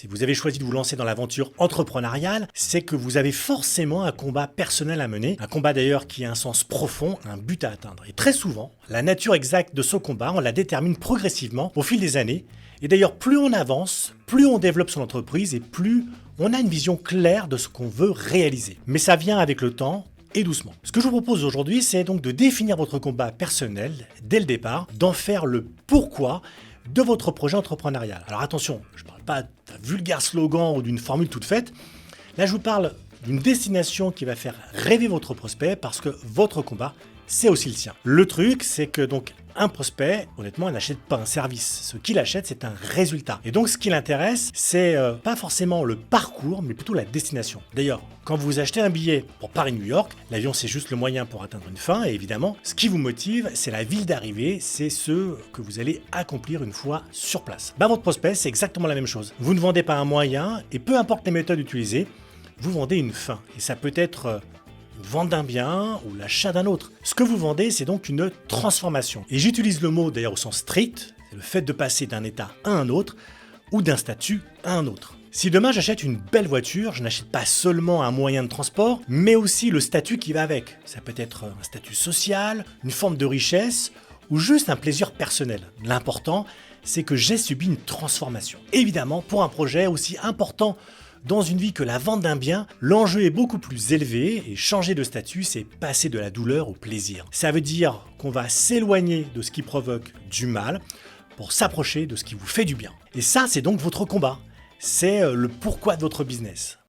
Si vous avez choisi de vous lancer dans l'aventure entrepreneuriale, c'est que vous avez forcément un combat personnel à mener, un combat d'ailleurs qui a un sens profond, un but à atteindre. Et très souvent, la nature exacte de ce combat, on la détermine progressivement au fil des années. Et d'ailleurs, plus on avance, plus on développe son entreprise et plus on a une vision claire de ce qu'on veut réaliser. Mais ça vient avec le temps et doucement. Ce que je vous propose aujourd'hui, c'est donc de définir votre combat personnel dès le départ, d'en faire le pourquoi de votre projet entrepreneurial. Alors attention, je ne parle pas d'un vulgaire slogan ou d'une formule toute faite. Là, je vous parle d'une destination qui va faire rêver votre prospect parce que votre combat, c'est aussi le sien. Le truc, c'est que donc un prospect, honnêtement, il n'achète pas un service. Ce qu'il achète, c'est un résultat. Et donc, ce qui l'intéresse, c'est pas forcément le parcours, mais plutôt la destination. D'ailleurs, quand vous achetez un billet pour Paris-New York, l'avion, c'est juste le moyen pour atteindre une fin. Et évidemment, ce qui vous motive, c'est la ville d'arrivée, c'est ce que vous allez accomplir une fois sur place. Votre prospect, c'est exactement la même chose. Vous ne vendez pas un moyen, et peu importe les méthodes utilisées, vous vendez une fin. Et ça peut être vente d'un bien ou l'achat d'un autre. Ce que vous vendez, c'est donc une transformation. Et j'utilise le mot d'ailleurs au sens strict, c'est le fait de passer d'un état à un autre ou d'un statut à un autre. Si demain j'achète une belle voiture, je n'achète pas seulement un moyen de transport, mais aussi le statut qui va avec. Ça peut être un statut social, une forme de richesse ou juste un plaisir personnel. L'important, c'est que j'ai subi une transformation. Évidemment, pour un projet aussi important dans une vie que la vente d'un bien, l'enjeu est beaucoup plus élevé et changer de statut, c'est passer de la douleur au plaisir. Ça veut dire qu'on va s'éloigner de ce qui provoque du mal pour s'approcher de ce qui vous fait du bien. Et ça, c'est donc votre combat. C'est le pourquoi de votre business.